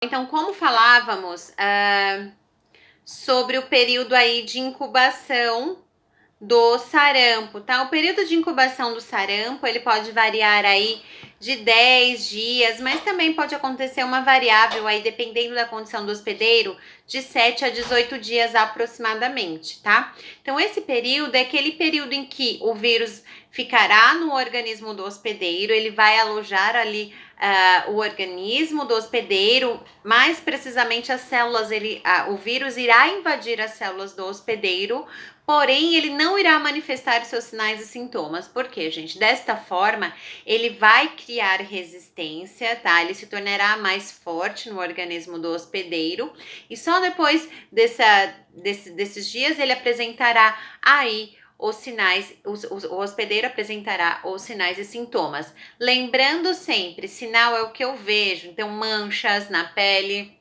Então, como falávamos sobre o período aí de incubação do sarampo, tá? O período de incubação do sarampo, ele pode variar aí de 10 dias, mas também pode acontecer uma variável aí, dependendo da condição do hospedeiro, de 7 a 18 dias aproximadamente, tá? Então, esse período é aquele período em que o vírus ficará no organismo do hospedeiro, ele vai alojar ali o organismo do hospedeiro, mais precisamente as células, o vírus irá invadir as células do hospedeiro, porém ele não irá manifestar seus sinais e sintomas. Por quê, gente? Desta forma, ele vai criar resistência, tá? Ele se tornará mais forte no organismo do hospedeiro e só depois desses dias ele apresentará aí os sinais, o hospedeiro apresentará os sinais e sintomas. Lembrando sempre, sinal é o que eu vejo, então manchas na pele,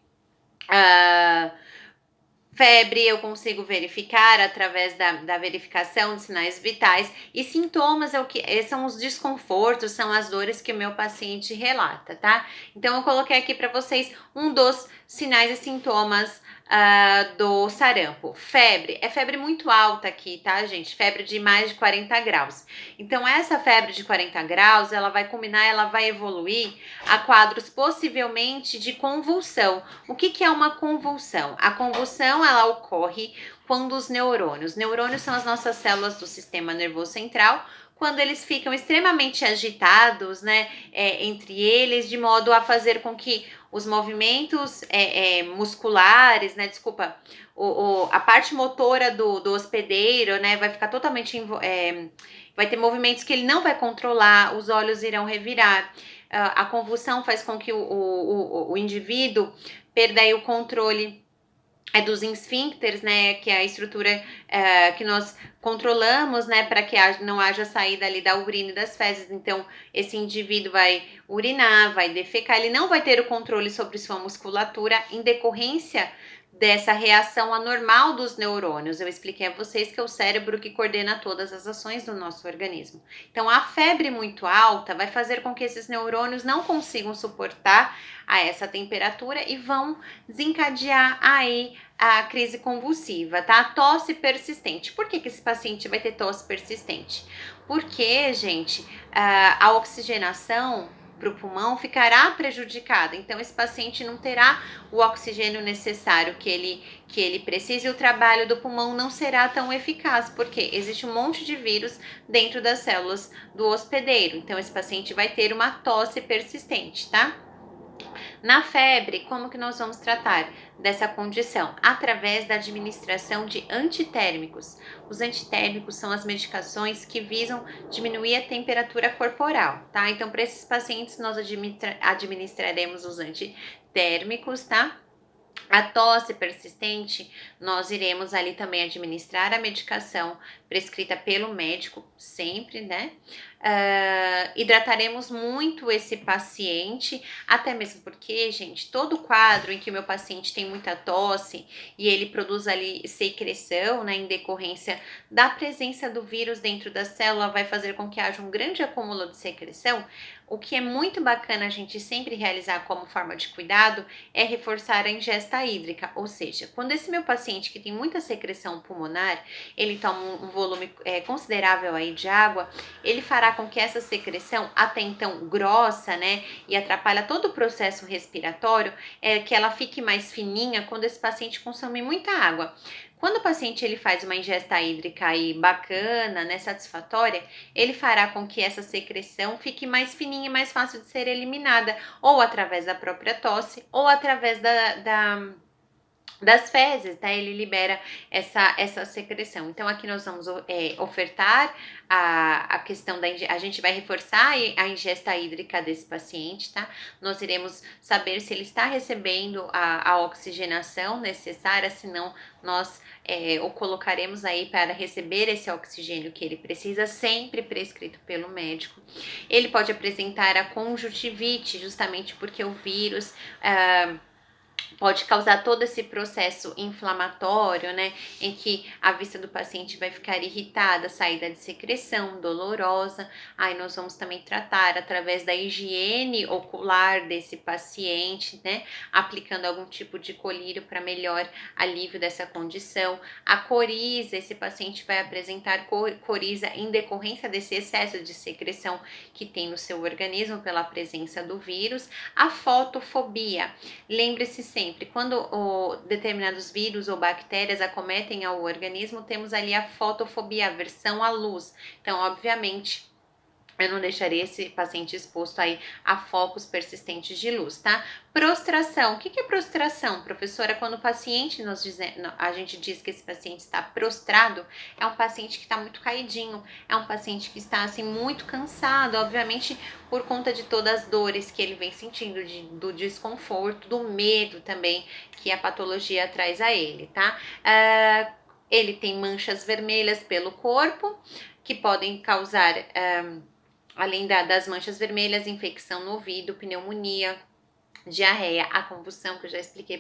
febre eu consigo verificar através da verificação de sinais vitais, e sintomas são os desconfortos, são as dores que o meu paciente relata, tá? Então eu coloquei aqui para vocês um dos sinais e sintomas do sarampo. Febre, é febre muito alta aqui, tá, gente? Febre de mais de 40 graus. Então essa febre de 40 graus, ela vai culminar, ela vai evoluir a quadros possivelmente de convulsão. O que é uma convulsão? A convulsão, ela ocorre quando os neurônios são as nossas células do sistema nervoso central, quando eles ficam extremamente agitados, né, entre eles, de modo a fazer com que os movimentos musculares, né, a parte motora do hospedeiro, né, vai ficar totalmente, vai ter movimentos que ele não vai controlar, os olhos irão revirar. A convulsão faz com que o indivíduo perda aí o controle dos esfíncteres, né, que é a estrutura que nós controlamos, né, para que não haja saída ali da urina e das fezes. Então, esse indivíduo vai urinar, vai defecar, ele não vai ter o controle sobre sua musculatura em decorrência dessa reação anormal dos neurônios. Eu expliquei a vocês que é o cérebro que coordena todas as ações do nosso organismo. Então, a febre muito alta vai fazer com que esses neurônios não consigam suportar a essa temperatura e vão desencadear aí a crise convulsiva, tá? Tosse persistente. Por que esse paciente vai ter tosse persistente? Porque, gente, a oxigenação para o pulmão ficará prejudicada. Então, esse paciente não terá o oxigênio necessário que ele precisa e o trabalho do pulmão não será tão eficaz, porque existe um monte de vírus dentro das células do hospedeiro. Então, esse paciente vai ter uma tosse persistente, tá? Na febre, como que nós vamos tratar dessa condição? Através da administração de antitérmicos. Os antitérmicos são as medicações que visam diminuir a temperatura corporal, tá? Então, para esses pacientes, nós administraremos os antitérmicos, tá? A tosse persistente, nós iremos ali também administrar a medicação prescrita pelo médico, sempre, né? Hidrataremos muito esse paciente, até mesmo porque, gente, todo quadro em que o meu paciente tem muita tosse e ele produz ali secreção, né, em decorrência da presença do vírus dentro da célula, vai fazer com que haja um grande acúmulo de secreção. O que é muito bacana a gente sempre realizar como forma de cuidado é reforçar a ingesta hídrica, ou seja, quando esse meu paciente que tem muita secreção pulmonar, ele toma um volume considerável aí de água, ele fará com que essa secreção, até então grossa, né, e atrapalha todo o processo respiratório, que ela fique mais fininha quando esse paciente consome muita água. Quando o paciente ele faz uma ingesta hídrica aí bacana, né, satisfatória, ele fará com que essa secreção fique mais fininha e mais fácil de ser eliminada, ou através da própria tosse, ou através das fezes, tá? Ele libera essa secreção. Então, aqui nós vamos ofertar a questão a gente vai reforçar a ingesta hídrica desse paciente, tá? Nós iremos saber se ele está recebendo a oxigenação necessária, senão nós o colocaremos aí para receber esse oxigênio que ele precisa, sempre prescrito pelo médico. Ele pode apresentar a conjuntivite, justamente porque o vírus pode causar todo esse processo inflamatório, né, em que a vista do paciente vai ficar irritada, saída de secreção, dolorosa. Aí nós vamos também tratar através da higiene ocular desse paciente, né, aplicando algum tipo de colírio para melhor alívio dessa condição. A coriza, esse paciente vai apresentar coriza em decorrência desse excesso de secreção que tem no seu organismo pela presença do vírus. A fotofobia, lembre-se sempre, quando determinados vírus ou bactérias acometem ao organismo, temos ali a fotofobia, aversão à luz. Então, obviamente, eu não deixaria esse paciente exposto aí a focos persistentes de luz, tá? Prostração. O que é prostração, professora? Quando o paciente a gente diz que esse paciente está prostrado, é um paciente que está muito caidinho, é um paciente que está assim muito cansado, obviamente por conta de todas as dores que ele vem sentindo, do desconforto, do medo também que a patologia traz a ele, tá? Ele tem manchas vermelhas pelo corpo que podem causar além das manchas vermelhas, infecção no ouvido, pneumonia, diarreia, a convulsão, que eu já expliquei